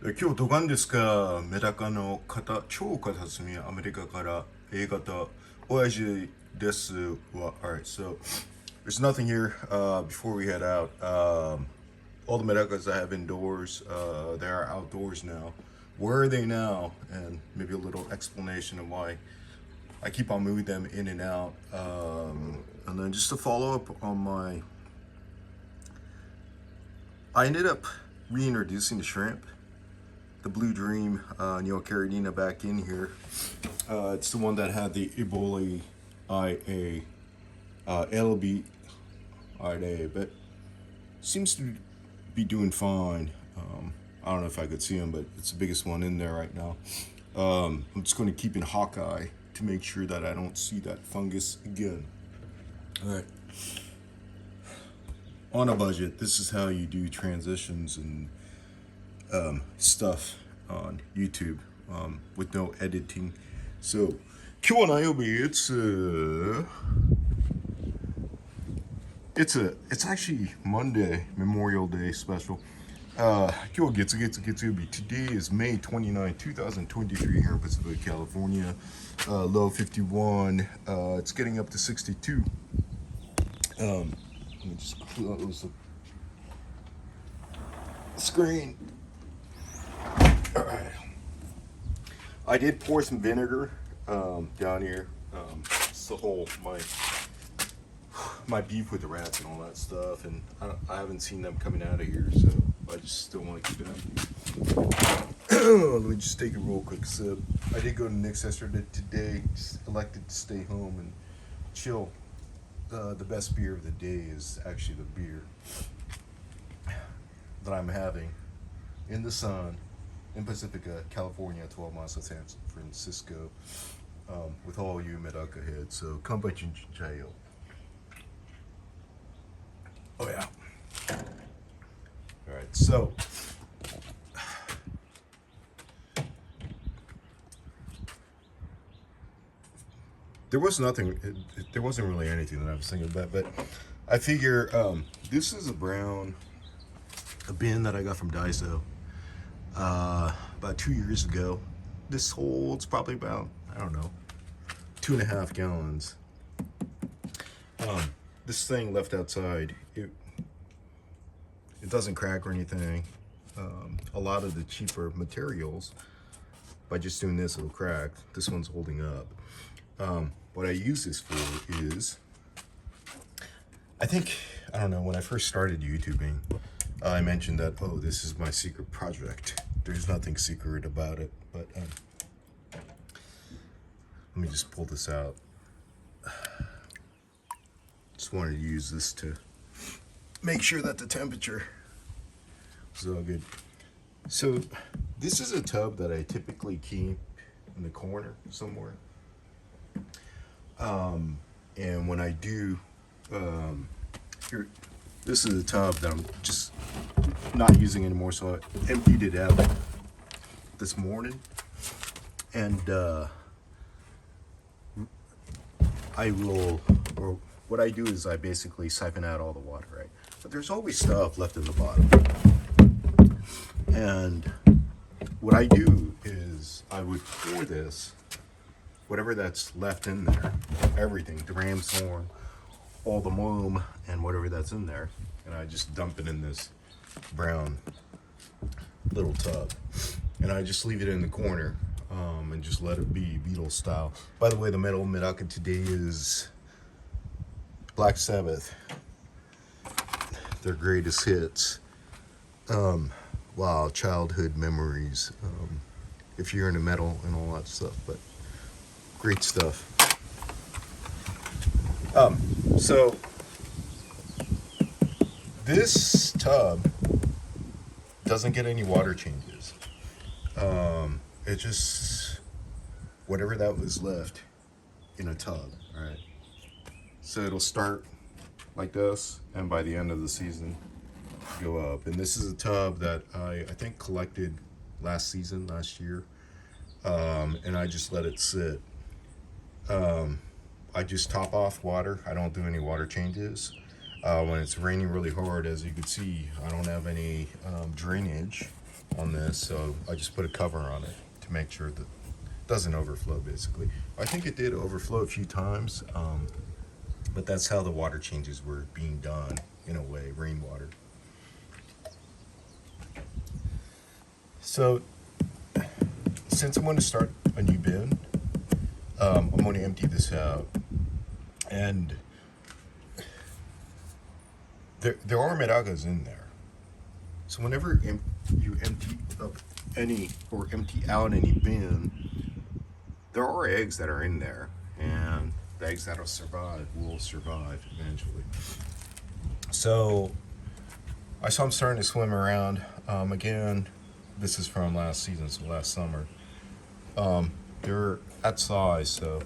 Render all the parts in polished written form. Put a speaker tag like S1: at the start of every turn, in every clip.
S1: 今日どがんですか？メダカの方、超片隅アメリカから A 型親父です。Alright, so there's nothing here before we head out. All the medacas I have indoors, they are outdoors now. Where are they now? And maybe a little explanation of why I keep on moving them in and out. And then just to follow up on I ended up reintroducing the shrimp, the Blue Dream Neocaridina back in here. It's the one that had the Ebola IA, LB IA, but seems to be doing fine. I don't know if I could see him, but it's the biggest one in there right now. I'm just going to keep in hawkeye to make sure that I don't see that fungus again. All right. On a budget, this is how you do transitions and stuff on YouTube with no editing. So, 今日は何曜日? It's actually Monday, Memorial Day special. 今日は月曜日. Today is May 29, 2023 here in Pacific, California. Low 51. It's getting up to 62. Let me just close the screen. All right. I did pour some vinegar down here. It's the whole my beef with the rats and all that stuff, and I haven't seen them coming out of here, so I just still want to keep it up. Let me just take a real quick sip. I did go to Nick's yesterday. Today, just elected to stay home and chill. The best beer of the day is actually the beer that I'm having in the sun in Pacifica, California, 12 miles of San Francisco, with all you Medaka heads. So come by Jinjayo. Oh yeah. All right, so there wasn't really anything that I was thinking about, but I figure this is a bin that I got from Daiso about 2 years ago. This holds probably about, I don't know, 2.5 gallons. This thing left outside, it doesn't crack or anything. A lot of the cheaper materials, by just doing this, it'll crack. This one's holding up. What I use this for is, I don't know, when I first started YouTubing, I mentioned that, oh, this is my secret project. There's nothing secret about it, but let me just pull this out. Just wanted to use this to make sure that the temperature is all good. So this is a tub that I typically keep in the corner somewhere. And when I do, here, this is a tub that I'm just not using anymore, so I emptied it out this morning. And what I do is I basically siphon out all the water, right? But there's always stuff left in the bottom. And what I do is I would pour this, whatever that's left in there, everything, the ram's horn, all the loam, and whatever that's in there, and I just dump it in this brown little tub. And I just leave it in the corner and just let it be Beatles style. By the way, the metal Medaka today is Black Sabbath, their greatest hits. Wow, childhood memories. If you're into metal and all that stuff, but great stuff. So this tub doesn't get any water changes. It just, whatever that was left in a tub, right? So it'll start like this, and by the end of the season, go up. And this is a tub that I think collected last year, and I just let it sit. I just top off water. I don't do any water changes. When it's raining really hard, as you can see, I don't have any drainage. on this, so I just put a cover on it to make sure that it doesn't overflow, basically. I think it did overflow a few times, but that's how the water changes were being done, in a way, rainwater. So, since I'm going to start a new bin, I'm going to empty this out, and there are medakas in there. So whenever you empty up any, or empty out any bin, there are eggs that are in there, and the eggs that'll survive will survive eventually. So I saw them starting to swim around. Again, this is from last season, so last summer. They're at size, so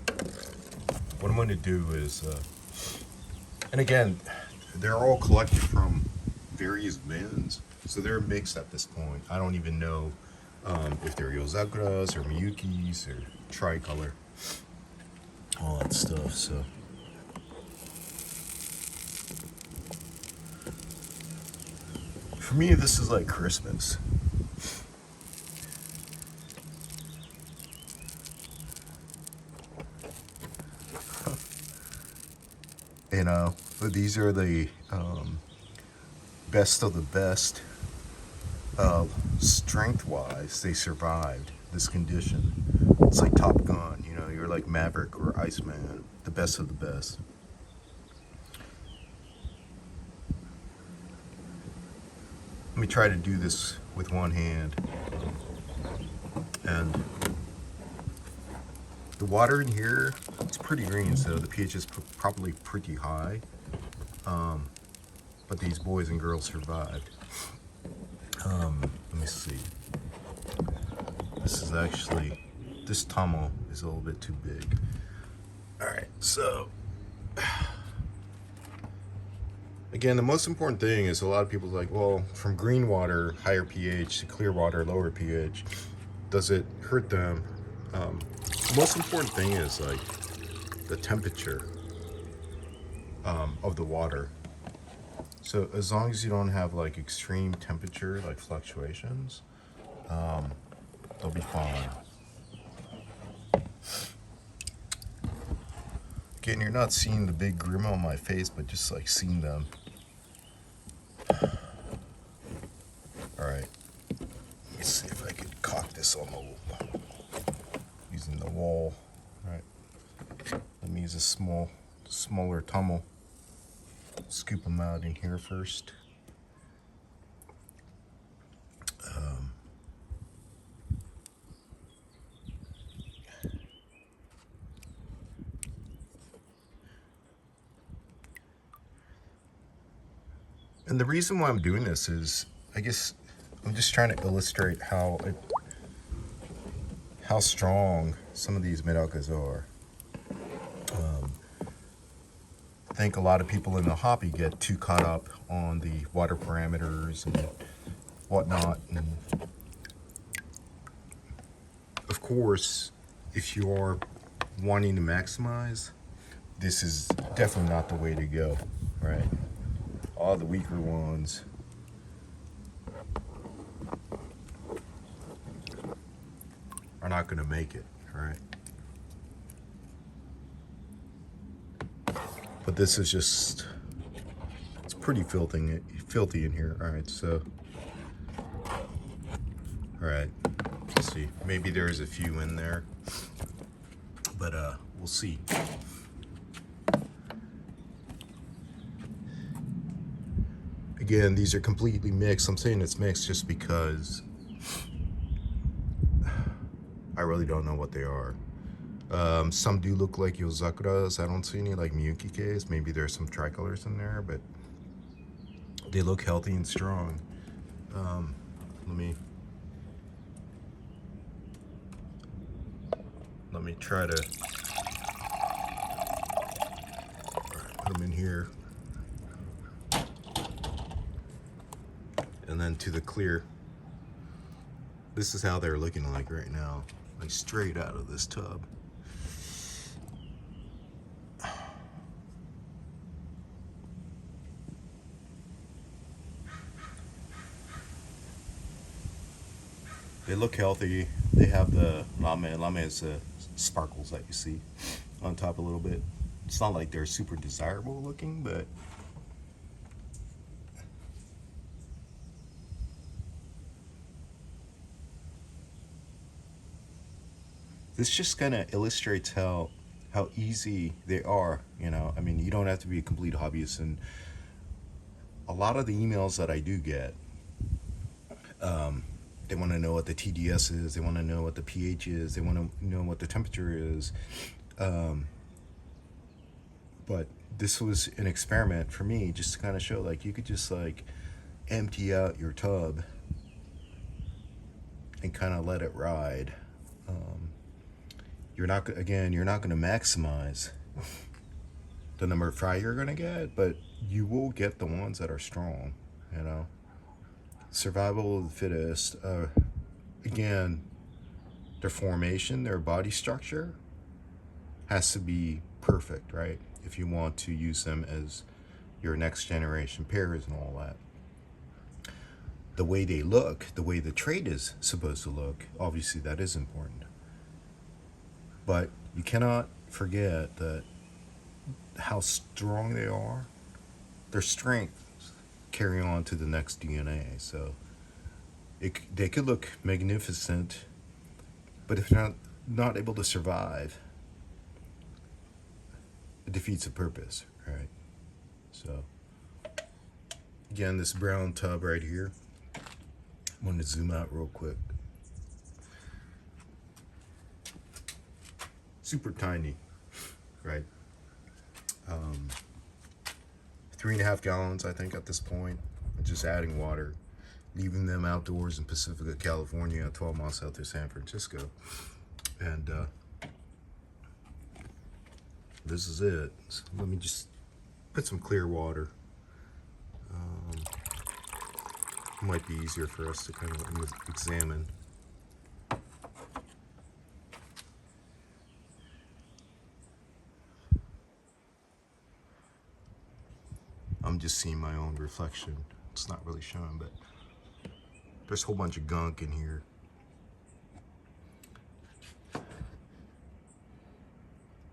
S1: what I'm going to do is, and again, they're all collected from various bins, so they're mixed at this point. I don't even know if they're Yozakuras or Miyukis or tricolor, all that stuff. So for me, this is like Christmas. You know, these are the best of the best. Strength-wise, they survived this condition. It's like Top Gun, you know, you're like Maverick or Iceman, the best of the best. Let me try to do this with one hand. And the water in here, it's pretty green, so the pH is probably pretty high. But these boys and girls survived. Let me see. This is actually, this Tomo is a little bit too big. Alright, so again, the most important thing is a lot of people are like, well, from green water, higher pH, to clear water, lower pH, does it hurt them? The most important thing is like the temperature of the water. So as long as you don't have like extreme temperature, like fluctuations, they'll be fine. Again, you're not seeing the big grin on my face, but just like seeing them. All right, let me see if I could cock this on the using the wall. All right, let me use a smaller Tomo. Scoop them out in here first. And the reason why I'm doing this is, I guess, I'm just trying to illustrate how strong some of these medakas are. I think a lot of people in the hobby get too caught up on the water parameters and whatnot. And of course, if you are wanting to maximize, this is definitely not the way to go, right? All the weaker ones are not going to make it, right? But this is just, it's pretty filthy in here. All right, so, all right, let's see. Maybe there's a few in there, but we'll see. Again, these are completely mixed. I'm saying it's mixed just because I really don't know what they are. Some do look like Yozakuras. I don't see any like Miyuki-Ks. Maybe there's some tricolors in there, but they look healthy and strong. Let me try to put them in here. And then to the clear. This is how they're looking like right now, like straight out of this tub. They look healthy. They have the lame. Lame is the sparkles that you see on top a little bit. It's not like they're super desirable looking, but this just kind of illustrates how easy they are. You know, I mean, you don't have to be a complete hobbyist. And a lot of the emails that I do get, they want to know what the TDS is, they want to know what the pH is, they want to know what the temperature is. But this was an experiment for me, just to kind of show, like, you could just like empty out your tub and kind of let it ride. You're not going to maximize the number of fry you're going to get, but you will get the ones that are strong, you know. Survival of the fittest. Again, their formation, their body structure has to be perfect, right? If you want to use them as your next generation pairs and all that. The way they look, the way the trait is supposed to look, obviously that is important. But you cannot forget that how strong they are, their strength carry on to the next DNA. So they could look magnificent, but if they're not able to survive, it defeats the purpose, right? So again, this brown tub right here, I'm going to zoom out real quick. Super tiny, right? 3.5 gallons, I think, at this point. Just adding water, leaving them outdoors in Pacifica, California, 12 miles south of San Francisco. And this is it. So let me just put some clear water. Might be easier for us to kind of examine. I'm just seeing my own reflection. It's not really showing, but there's a whole bunch of gunk in here.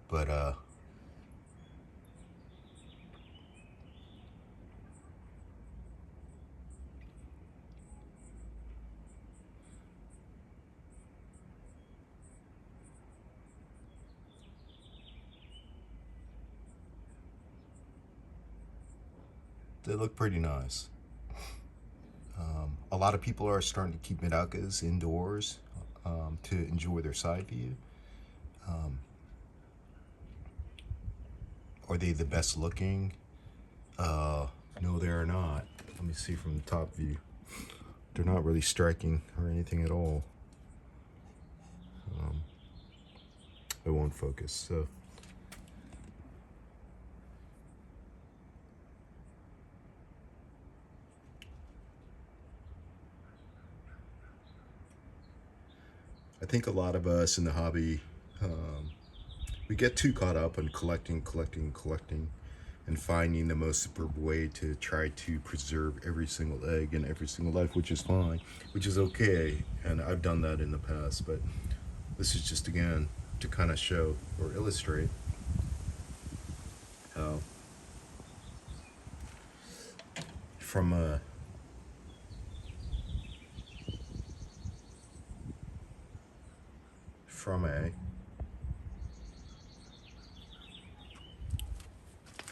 S1: But they look pretty nice. A lot of people are starting to keep Medakas indoors to enjoy their side view. Are they the best looking? No, they are not. Let me see from the top view. They're not really striking or anything at all. It won't focus, so. I think a lot of us in the hobby, we get too caught up on collecting, and finding the most superb way to try to preserve every single egg and every single life, which is fine, which is okay, and I've done that in the past, but this is just, again, to kind of show or illustrate how from a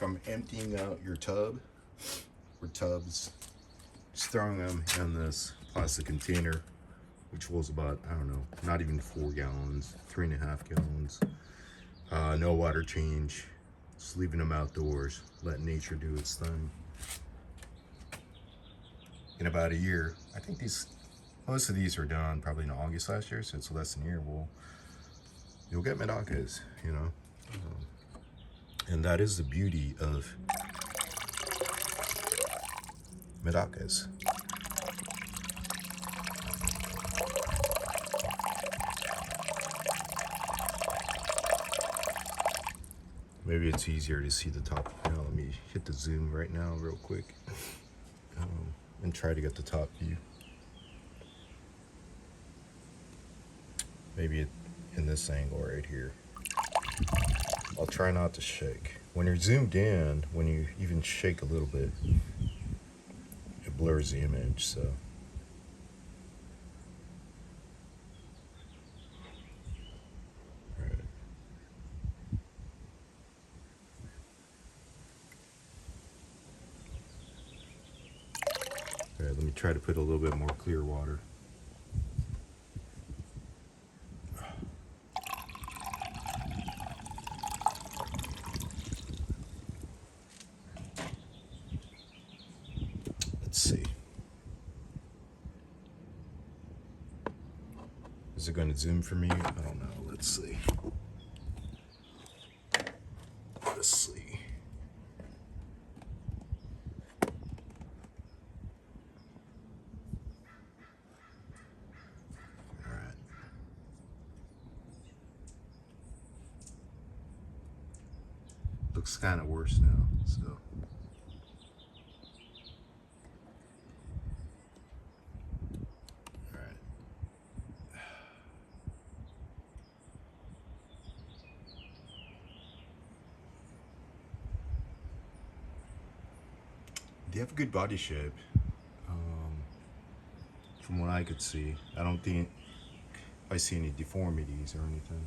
S1: from emptying out your tub or tubs, just throwing them in this plastic container, which holds about, I don't know, not even 4 gallons, 3.5 gallons. No water change, just leaving them outdoors, letting nature do its thing. In about a year, I think most of these were done probably in August last year, so it's less than a year. Well, you'll get Medakas, you know. And that is the beauty of Medakas. Maybe it's easier to see the top. Now, let me hit the zoom right now real quick and try to get the top view. maybe in this angle right here. I'll try not to shake. When you're zoomed in, when you even shake a little bit, it blurs the image, so. Right. Alright, let me try to put a little bit more clear water. Let's see. Is it going to zoom for me? I don't know. Let's see. Let's see. All right. Looks kind of worse now, so. They have a good body shape, from what I could see. I don't think I see any deformities or anything.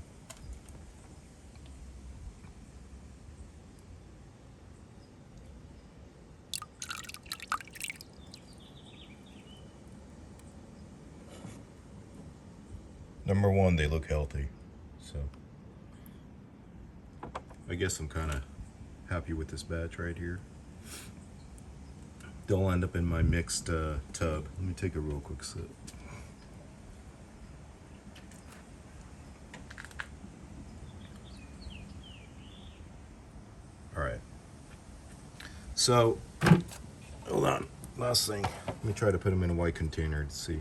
S1: Number one, they look healthy, so I guess I'm kind of happy with this batch right here. They'll end up in my mixed tub. Let me take a real quick sip. All right. So, hold on. Last thing. Let me try to put them in a white container to see.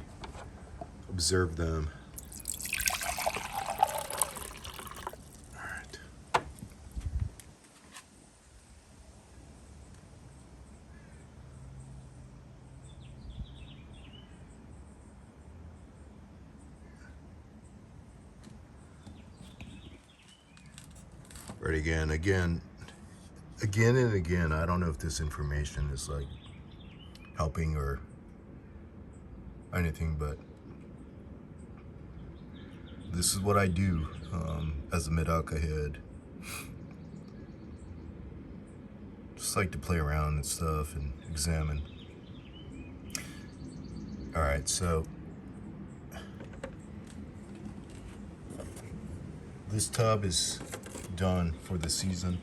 S1: Observe them. Right, again and again, I don't know if this information is like helping or anything, but this is what I do as a Medaka head. Just like to play around and stuff and examine. All right, so this tub is done for the season.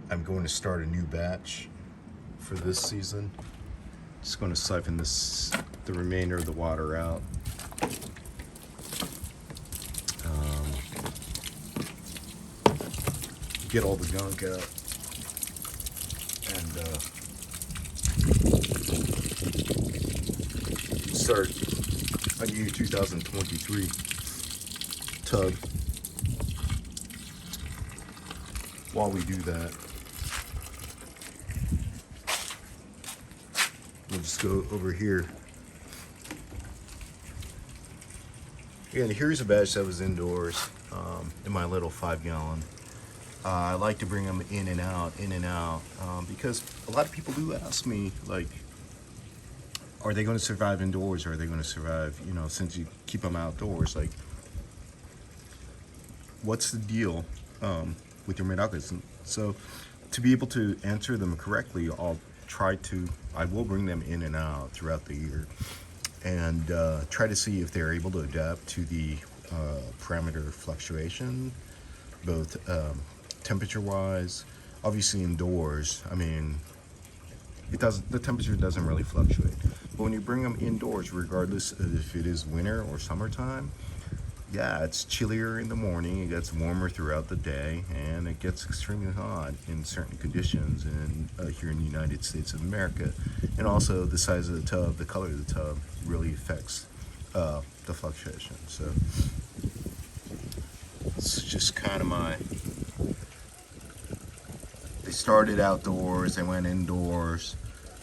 S1: I'm going to start a new batch for this season. Just going to siphon the remainder of the water out. Get all the gunk out and start a new 2023 tub. While we do that, we'll just go over here. And here's a batch that was indoors in my little 5-gallon. I like to bring them in and out, because a lot of people do ask me, like, are they going to survive indoors? Or are they going to survive, you know, since you keep them outdoors? Like, what's the deal with your Medakas? So, to be able to answer them correctly, I will bring them in and out throughout the year and try to see if they're able to adapt to the parameter fluctuation, both temperature-wise. Obviously indoors, I mean, the temperature doesn't really fluctuate. But when you bring them indoors, regardless of if it is winter or summertime, yeah, it's chillier in the morning, it gets warmer throughout the day, and it gets extremely hot in certain conditions here in the United States of America. And also the size of the tub, the color of the tub really affects the fluctuation. So it's just kind of they started outdoors, they went indoors,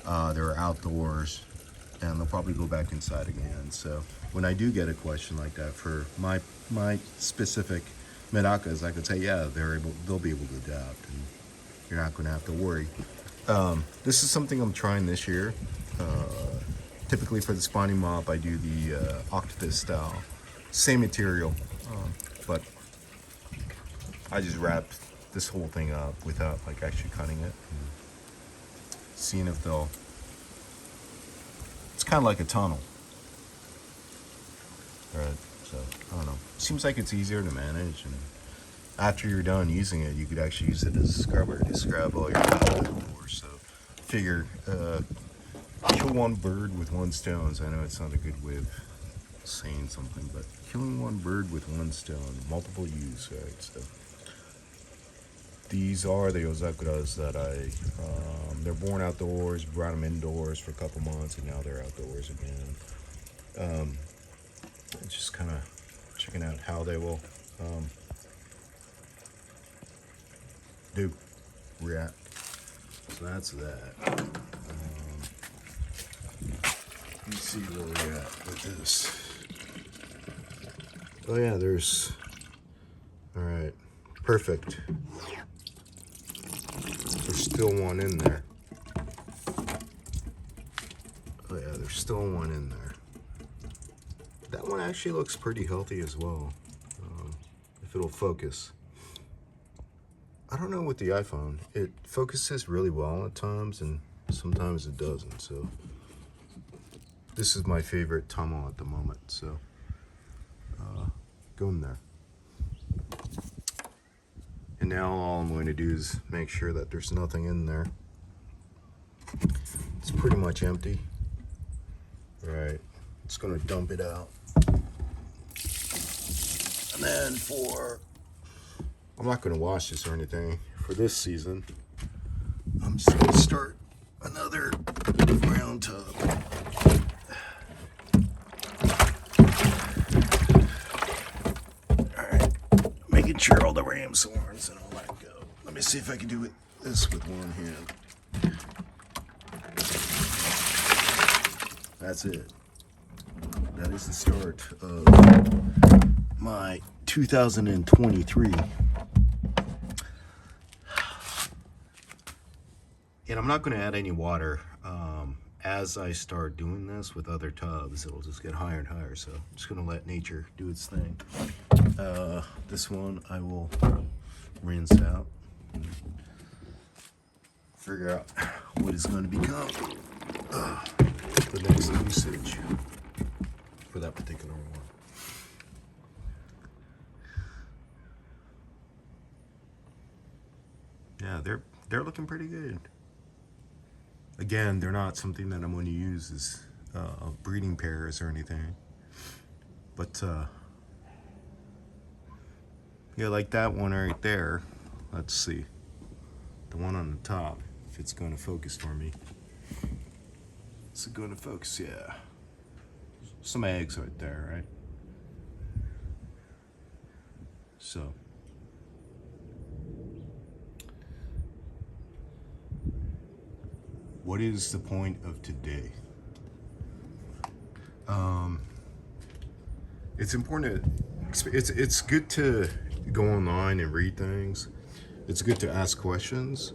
S1: they were outdoors, and they'll probably go back inside again. So when I do get a question like that for my specific Medakas, I could say, yeah, they'll be able to adapt, and you're not going to have to worry. This is something I'm trying this year. Typically for the spawning mop, I do the octopus style, same material, but I just wrapped this whole thing up without like actually cutting it, and seeing if they'll. It's kind of like a tunnel, right? So I don't know. Seems like it's easier to manage, and after you're done using it, you could actually use it as a scrubber to scrub all your outdoors. So figure. Kill one bird with one stone. I know it's not a good way of saying something, but killing one bird with one stone, multiple use, right? So these are the Ozakuras that they're born outdoors, brought them indoors for a couple months, and now they're outdoors again. Just kind of checking out how they will react. So that's that. Let me see where we're at with this. Oh yeah, there's. All right, perfect. There's still one in there. Oh yeah, there's still one in there. That one actually looks pretty healthy as well. If it'll focus. I don't know with the iPhone. It focuses really well at times, and sometimes it doesn't. So. This is my favorite Tomo at the moment, so go in there. And now all I'm going to do is make sure that there's nothing in there. It's pretty much empty. All right, just gonna dump it out. And then I'm not gonna wash this or anything for this season. I'm just gonna start another round tub. Sure, all the ram's horns and all that go. Let me see if I can do this with one hand. That's it. That is the start of my 2023. And I'm not going to add any water. As I start doing this with other tubs, it'll just get higher and higher. So I'm just going to let nature do its thing. This one I will rinse out and figure out what is going to become the next usage for that particular one. Yeah, they're looking pretty good. Again, they're not something that I'm going to use as breeding pairs or anything, but yeah, like that one right there. Let's see, the one on the top, if it's going to focus for me. Is it going to focus? Yeah, some eggs right there, right? So what is the point of today? It's important to, it's good to go online and read things. It's good to ask questions.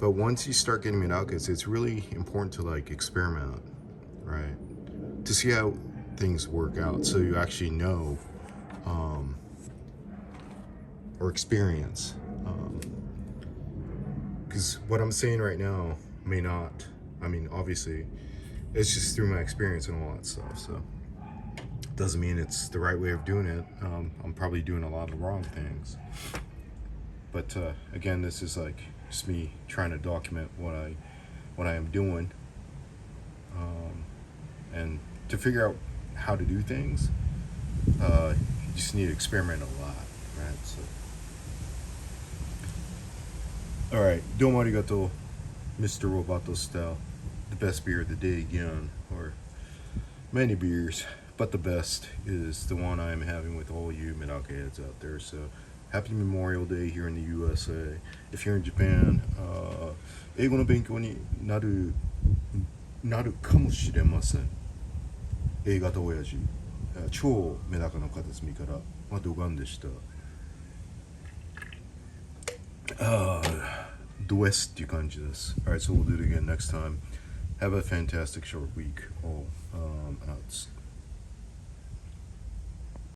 S1: But once you start getting Medakas, it's really important to like experiment, right? To see how things work out, so you actually know or experience. Because what I'm saying right now may not, I mean, obviously, it's just through my experience and all that stuff. So doesn't mean it's the right way of doing it. I'm probably doing a lot of wrong things. But again, this is like just me trying to document what I am doing, and to figure out how to do things, you just need to experiment a lot, right? So, all right, domo arigato, Mr. Roboto style, the best beer of the day again, or many beers, but the best is the one I'm having with all you Medaka heads out there. So happy Memorial Day here in the USA. If you're in Japan, 英語の勉強になるなるかもしれません。映画と親父、超メダカの片隅からまあドガンでした。ド S っていう感じです。Alright, so we'll do it again next time. Have a fantastic short week all.